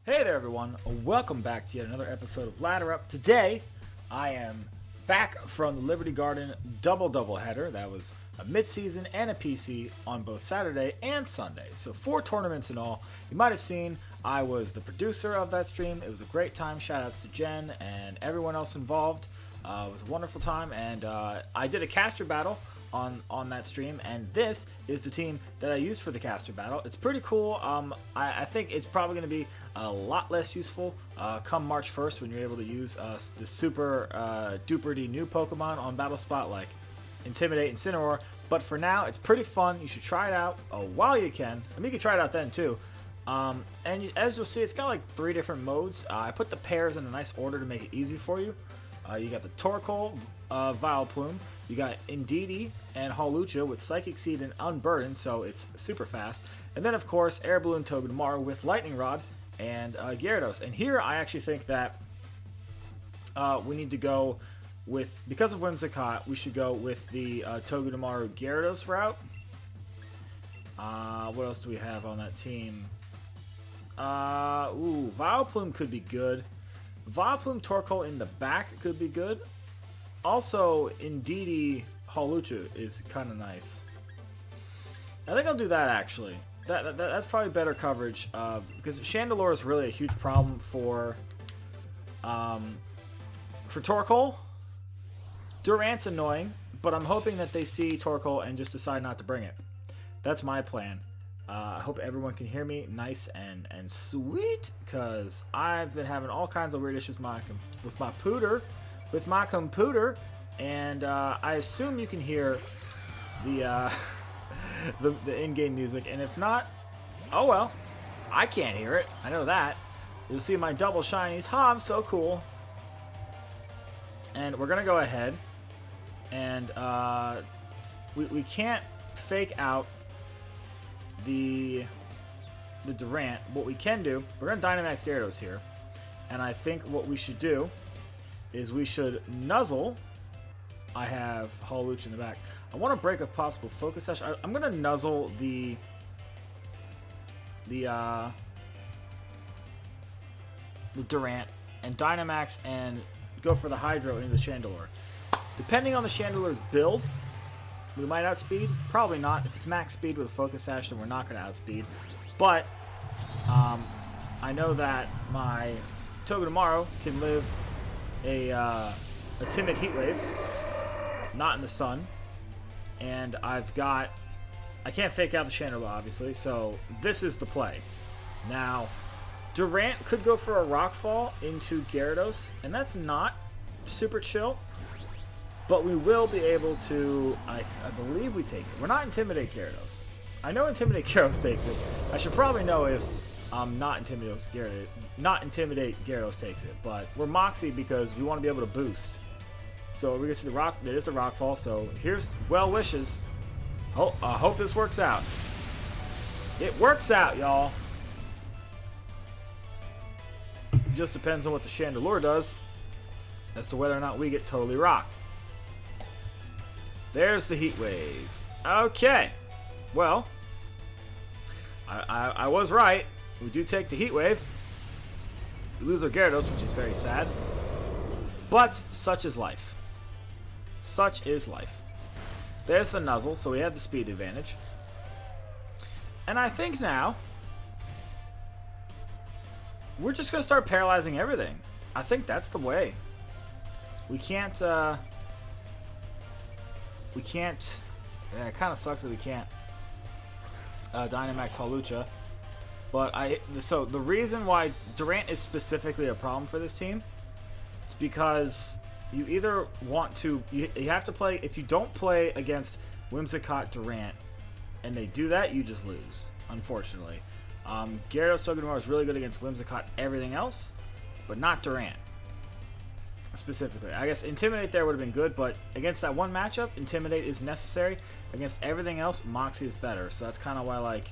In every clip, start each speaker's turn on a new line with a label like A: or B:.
A: Hey there everyone, welcome back to yet another episode of Ladder Up. Today, I am back from the Liberty Garden double header. That was a mid-season and a PC on both Saturday and Sunday. So 4 tournaments in all. You might have seen I was the producer of that stream. It was a great time. Shoutouts to Jen and everyone else involved. It was a wonderful time, and I did a caster battle on that stream, and this is the team that I used for the caster battle. It's pretty cool. I think it's probably going to be a lot less useful come March 1st when you're able to use the super duper new Pokemon on Battle Spot like Intimidate and Incineroar. But for now, it's pretty fun. You should try it out while you can. I mean, you can try it out then too. And as you'll see, it's got like 3 different modes. I put the pairs in a nice order to make it easy for you. You got the Torkoal, Vileplume. You got Indeedee and Hawlucha with Psychic Seed and Unburdened, so it's super fast. And then, of course, Air Balloon Togedemaru with Lightning Rod and Gyarados. And here, I actually think that we need to go with, because of Whimsicott, we should go with the Togedemaru Gyarados route. What else do we have on that team? Vileplume could be good. Vileplume Torkoal in the back could be good. Also, Indeedee Hawlucha is kind of nice. I think I'll do that actually. That's probably better coverage because Chandelure is really a huge problem for Torkoal. Durant's annoying, but I'm hoping that they see Torkoal and just decide not to bring it. That's my plan. I hope everyone can hear me nice and sweet, because I've been having all kinds of weird issues with my computer, and I assume you can hear the the in-game music, and if not, oh well, I can't hear it. I know that. You'll see my double shinies. Ha, I'm so cool. And we're gonna go ahead, and we can't fake out the Durant. What we can do, we're gonna Dynamax Gyarados here, and I think what we should do is we should nuzzle. I have Hawlucha in the back. I want to break a possible Focus Sash. I'm gonna nuzzle the Durant and Dynamax and go for the Hydro into the Chandelure. Depending on the Chandelure's build, we might outspeed. Probably not. If it's max speed with a Focus Sash, then we're not going to outspeed. But I know that my Togedemaru can live a timid Heat Wave, not in the sun, and I can't fake out the Chandelure, obviously, so this is the play. Now, Durant could go for a Rockfall into Gyarados, and that's not super chill. But we will be able to, I believe we take it. We're not Intimidate Gyarados. I know Intimidate Gyarados takes it. I should probably know if not Intimidate Gyarados takes it. But we're Moxie because we want to be able to boost. So we're going to see the Rock. It is the Rockfall. So here's well wishes. I hope this works out. It works out, y'all. It just depends on what the Chandelure does as to whether or not we get totally rocked. There's the Heat Wave. Okay. Well, I was right. We do take the Heat Wave. We lose our Gyarados, which is very sad. But such is life. Such is life. There's the Nuzzle, so we have the speed advantage. And I think now we're just going to start paralyzing everything. I think that's the way. We can't... Yeah, it kind of sucks that we can't Dynamax Hawlucha. But so the reason why Durant is specifically a problem for this team is because you either want to, you have to play, if you don't play against Whimsicott Durant and they do that, you just lose, unfortunately. Gyarados Togedemaru is really good against Whimsicott everything else, but not Durant. Specifically, I guess Intimidate there would have been good, but against that one matchup, Intimidate is necessary. Against everything else, Moxie is better. So that's kind of why, like,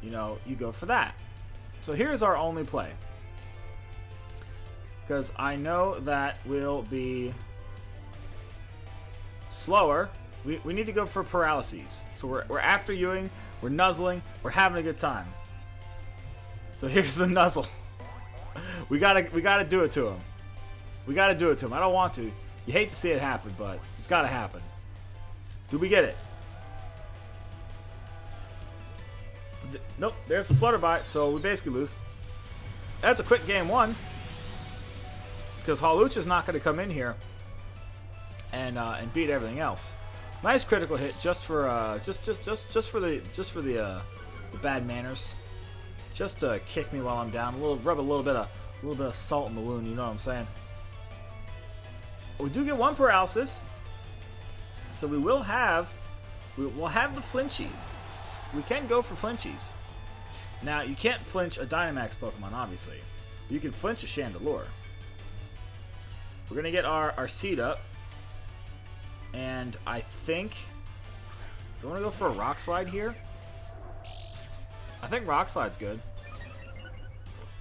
A: you know, you go for that. So here's our only play, because I know that will be slower. We need to go for paralyses. So we're after Ewing, we're nuzzling, we're having a good time. So here's the nuzzle. We gotta do it to him. We gotta do it to him. I don't want to. You hate to see it happen, but it's gotta happen. Do we get it? Nope. There's the flutter by, so we basically lose. That's a quick game one. Because Hawlucha's not going to come in here and beat everything else. Nice critical hit just for the bad manners. Just to kick me while I'm down. Rub a little bit of salt in the wound. You know what I'm saying? We do get one paralysis, so we'll have the flinchies. We can go for flinchies. Now you can't flinch a Dynamax Pokemon, obviously. You can flinch a Chandelure. We're gonna get our seed up, and I think. Do I want to go for a Rock Slide here? I think Rock Slide's good.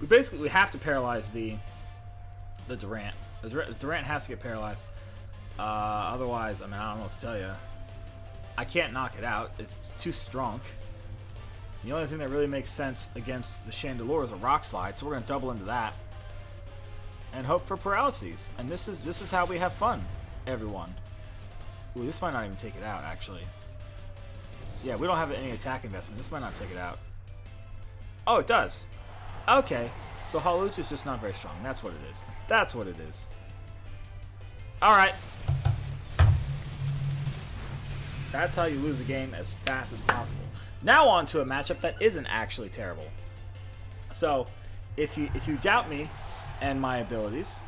A: We have to paralyze the Durant. The Durant has to get paralyzed. Otherwise, I mean, I don't know what to tell you. I can't knock it out. It's too strong. The only thing that really makes sense against the Chandelure is a Rock Slide, so we're gonna double into that. And hope for paralyses. And this is how we have fun, everyone. Ooh, this might not even take it out, actually. Yeah, we don't have any attack investment. This might not take it out. Oh, it does. Okay. So Hawlucha's just not very strong. That's what it is. That's what it is. Alright. That's how you lose a game as fast as possible. Now on to a matchup that isn't actually terrible. So, if you doubt me and my abilities,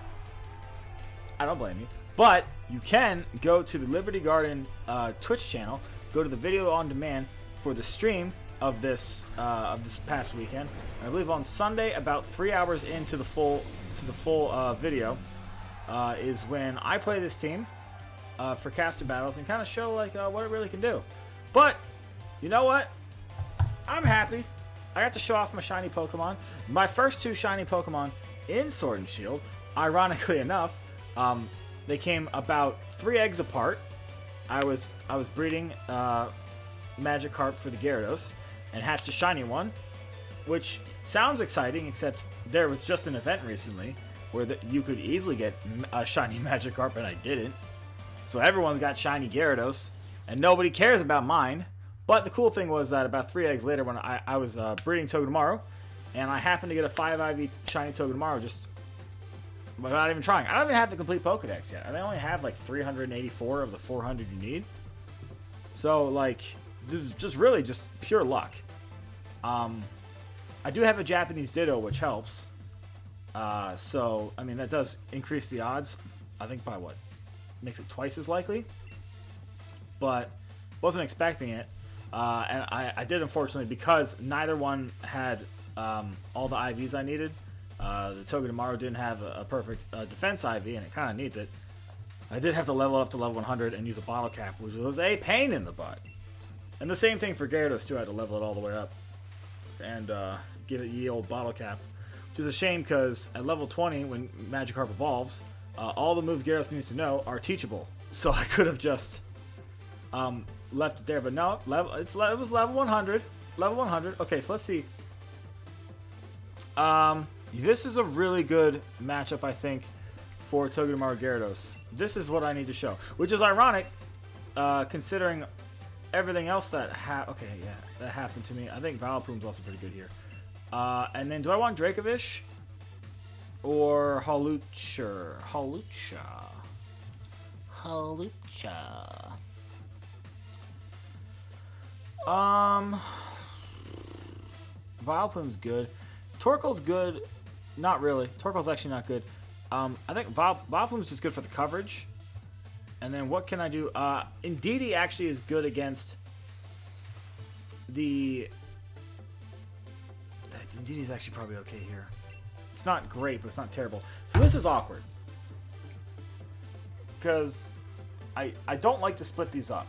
A: I don't blame you. But you can go to the Liberty Garden Twitch channel, go to the video on demand for the stream of this past weekend. I believe on Sunday, about 3 hours into the full video, is when I play this team for caster battles and kind of show like what it really can do. But you know what? I'm happy. I got to show off my shiny Pokemon. My first two shiny Pokemon in Sword and Shield, ironically enough, they came about 3 eggs apart. I was breeding Magikarp for the Gyarados and hatched a shiny one, which sounds exciting, except there was just an event recently where you could easily get a shiny Magikarp, and I didn't. So everyone's got shiny Gyarados, and nobody cares about mine. But the cool thing was that about 3 eggs later, when I was breeding Togedemaru, and I happened to get a 5 IV shiny Togedemaru just without even trying. I don't even have the complete Pokedex yet. I only have like 384 of the 400 you need. So like, just really just pure luck. I do have a Japanese Ditto, which helps. So I mean that does increase the odds. I think by what? Makes it twice as likely. But wasn't expecting it. And I did, unfortunately, because neither one had all the IVs I needed. The Togedemaru didn't have a perfect defense IV, and it kind of needs it. I did have to level up to level 100 and use a bottle cap, which was a pain in the butt. And the same thing for Gyarados, too. I had to level it all the way up and give it ye old bottle cap. Which is a shame, because at level 20, when Magikarp evolves, all the moves Gyarados needs to know are teachable. So I could have just left it there, but no, it was level 100. Level 100. Okay, so let's see. This is a really good matchup, I think, for Togedemaru Gyarados. This is what I need to show, which is ironic, considering everything else that that happened to me. I think Vileplume's also pretty good here. And then, do I want Dracovish or Hawlucha? Hawlucha. Vileplume's good. Torkoal's good. Not really. Torkoal's actually not good. I think Vileplume's just good for the coverage. And then what can I do? Indeedee actually is good against the... Indeedee's actually probably okay here. It's not great, but it's not terrible. So this is awkward. Because I don't like to split these up.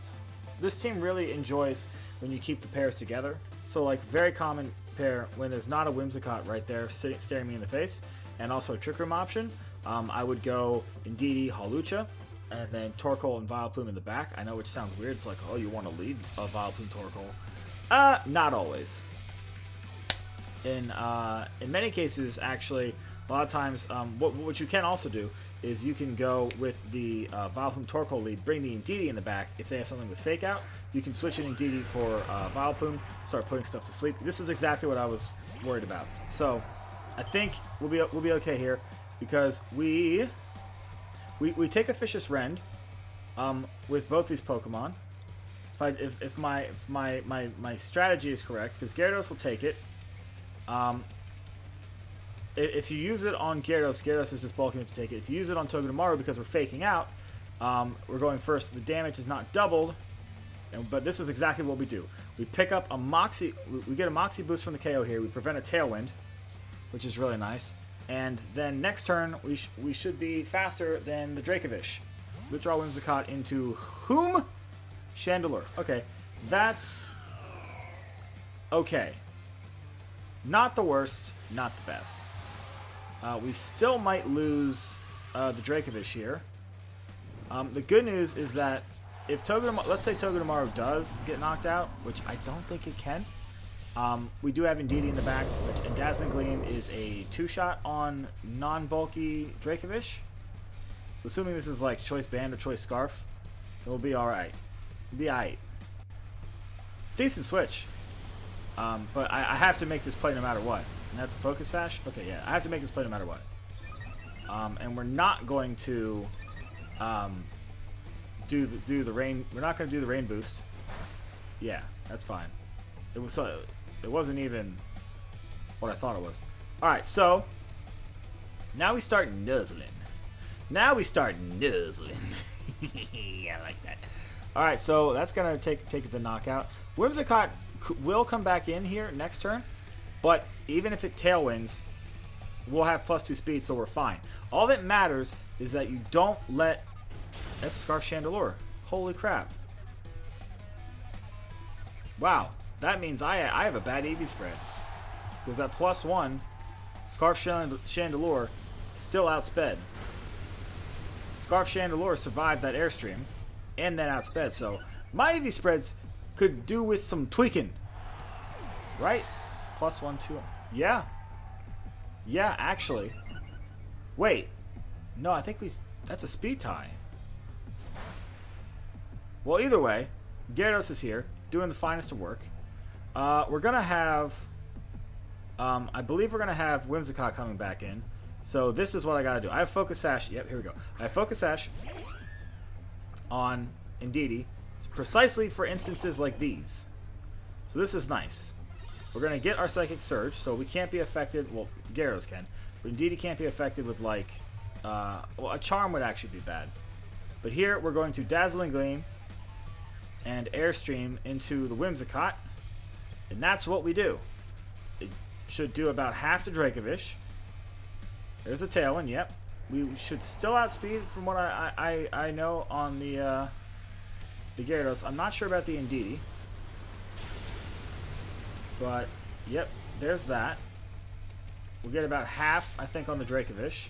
A: This team really enjoys when you keep the pairs together. So like very common pair when there's not a Whimsicott right there staring me in the face, and also a Trick Room option, I would go Indeedee, Hawlucha, and then Torkoal and Vileplume in the back. I know, which sounds weird. It's like, oh, you want to lead Vileplume, Torkoal? Not always. In many cases, actually, A lot of times, what you can also do is you can go with the Vileplume Torkoal lead, bring the Indeedee in the back. If they have something with Fake Out, you can switch in Indeedee for Vileplume, start putting stuff to sleep. This is exactly what I was worried about. So I think we'll be okay here because we take a Vicious Rend with both these Pokemon. If my strategy is correct, because Gyarados will take it. If you use it on Gyarados, Gyarados is just bulking up to take it. If you use it on Togedemaru, because we're faking out, we're going first. The damage is not doubled, but this is exactly what we do. We pick up a Moxie. We get a Moxie boost from the KO here. We prevent a Tailwind, which is really nice. And then next turn, we should be faster than the Dracovish. Withdraw Whimsicott into whom? Chandelure. Okay, that's okay. Not the worst, not the best. We still might lose the Dracovish here. The good news is that if Togedemaru, let's say Togedemaru does get knocked out, which I don't think it can, we do have Indeedee in the back, and Dazzling Gleam is a 2-shot on non-bulky Dracovish. So assuming this is like Choice Band or Choice Scarf, it will be alright. It'll be alright. It's a decent switch. But I have to make this play no matter what. And that's a Focus Sash? Okay, yeah. I have to make this play no matter what. And we're not going to do the rain. We're not going to do the rain boost. Yeah, that's fine. It wasn't even what I thought it was. All right, so now we start nuzzling. Yeah, I like that. All right, so that's gonna take the knockout. Whimsicott will come back in here next turn, but even if it tailwinds, we'll have +2 speed, so we're fine. All that matters is that you don't let... That's Scarf Chandelure. Holy crap. Wow, that means I have a bad EV spread. Because that +1, Scarf Chandelure still outsped. Scarf Chandelure survived that Airstream and then outsped, so my EV spreads could do with some tweaking. Right? +1, 2. Yeah. Yeah, actually. Wait. No, I think that's a speed tie. Well, either way, Gyarados is here, doing the finest of work. We're going to have... I believe we're going to have Whimsicott coming back in. So this is what I got to do. I have Focus Sash. Yep, here we go. I have Focus Sash on Indeedee, precisely for instances like these. So this is nice. We're going to get our Psychic Surge, so we can't be affected. Well, Gyarados can. But Indeedee can't be affected with, like... well, a Charm would actually be bad. But here, we're going to Dazzling Gleam and Airstream into the Whimsicott. And that's what we do. It should do about half the Dracovish. There's a Tailwind, yep. We should still outspeed from what I know on the Gyarados. I'm not sure about the Indeedee. But, yep, there's that. We'll get about half, I think, on the Dracovish.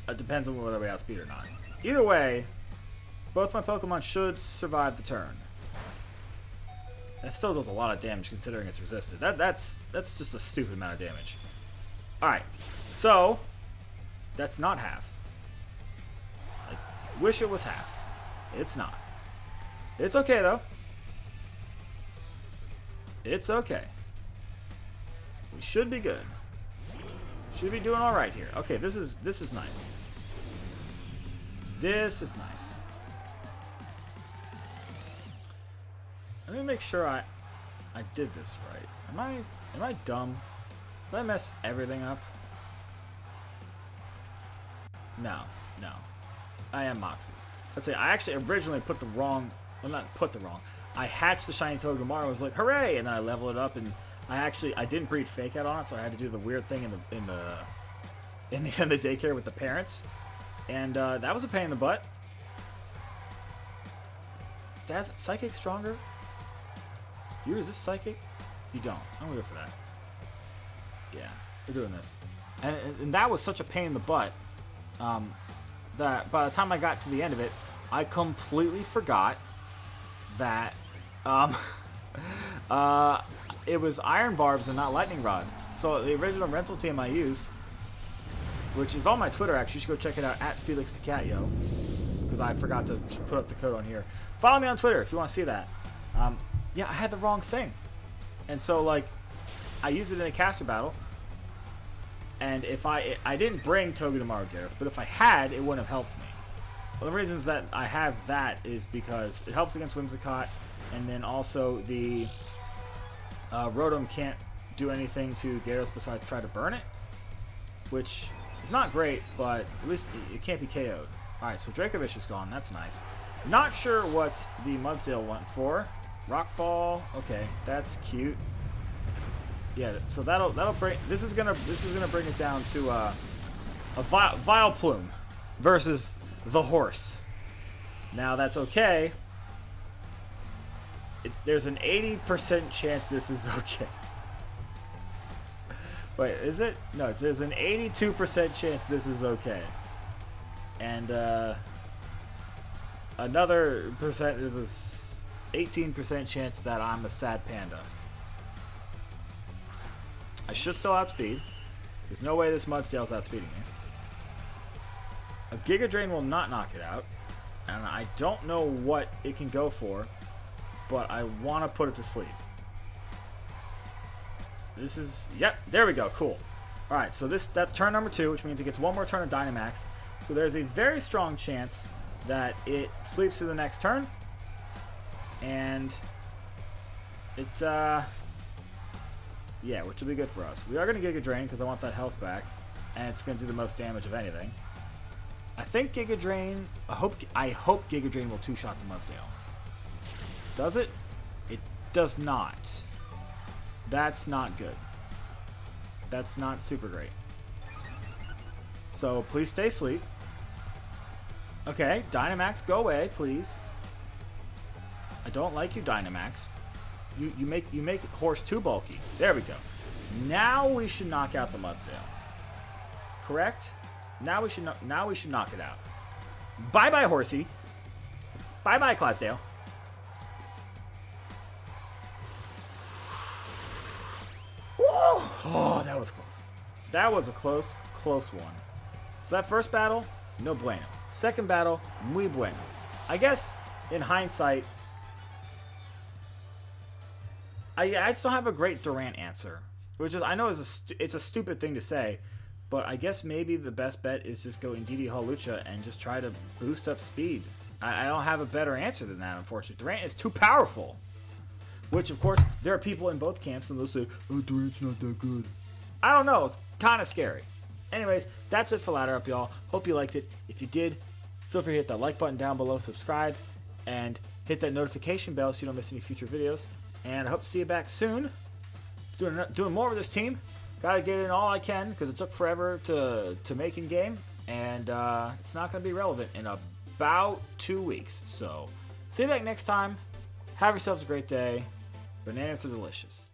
A: It depends on whether we outspeed or not. Either way, both my Pokemon should survive the turn. That still does a lot of damage considering it's resisted. That's just a stupid amount of damage. Alright, so that's not half. I wish it was half. It's not. It's okay though. It's okay. We should be good. Should be doing alright here. Okay, this is nice. This is nice. Let me make sure I did this right. Am I dumb? Did I mess everything up? No. I am Moxie. Let's say I actually originally put the wrong... Well, not put the wrong. I hatched the shiny Togedemaru. I was like, hooray! And then I leveled it up, and I didn't breed Fake Out on it, so I had to do the weird thing in the daycare with the parents, and that was a pain in the butt. Is Psychic stronger? You resist Psychic? You don't. I'm gonna go for that. Yeah, we're doing this, and that was such a pain in the butt that by the time I got to the end of it, I completely forgot that it was Iron Barbs and not Lightning Rod. So the original rental team I used, which is on my Twitter actually, you should go check it out at Felix the Cat Yo, because I forgot to put up the code on here. Follow me on Twitter if you want to see that. Yeah, I had the wrong thing, and so like I used it in a caster battle, and if I didn't bring Togedemaru Gyarados, but if I had, it wouldn't have helped me. Well, the reasons that I have that is because it helps against Whimsicott, and then also the Rotom can't do anything to Gyarados besides try to burn it, which is not great, but at least it can't be KO'd. Alright, so Dracovish is gone. That's nice. Not sure what the Mudsdale went for. Rockfall. Okay, that's cute. Yeah, so that'll bring this is gonna bring it down to a Vileplume versus the horse. Now that's okay. There's an 80% chance this is okay. Wait, is it? No, there's an 82% chance this is okay. And another percent is a 18% chance that I'm a sad panda. I should still outspeed. There's no way this Mudsdale's outspeeding me. A Giga Drain will not knock it out. And I don't know what it can go for, but I want to put it to sleep. This is, yep, there we go, cool. Alright, so that's turn number 2, which means it gets one more turn of Dynamax. So there's a very strong chance that it sleeps through the next turn. And it, yeah, which will be good for us. We are going to Giga Drain because I want that health back. And it's going to do the most damage of anything. I think Giga Drain, I hope Giga Drain will two-shot the Mudsdale. Does it? It does not. That's not good. That's not super great. So please stay asleep. Okay, Dynamax, go away, please. I don't like you, Dynamax. You make horse too bulky. There we go. Now we should knock out the Mudsdale. Correct? Now we should knock it out. Bye bye, horsey. Bye bye, Clydesdale. Oh, that was close. That was a close one. So that first battle, no bueno. Second battle, muy bueno. I guess in hindsight, I just don't have a great Durant answer, which is, I know it's a stupid thing to say, but I guess maybe the best bet is just go Indeedee Hawlucha and just try to boost up speed. I don't have a better answer than that, unfortunately. Durant is too powerful. Which, of course, there are people in both camps, and they'll say, oh, Durant's not that good. I don't know. It's kind of scary. Anyways, that's it for Ladder Up, y'all. Hope you liked it. If you did, feel free to hit that like button down below, subscribe, and hit that notification bell so you don't miss any future videos. And I hope to see you back soon. Doing more with this team. Gotta get in all I can, because it took forever to make in game. And it's not going to be relevant in about 2 weeks. So, see you back next time. Have yourselves a great day. Bananas are delicious.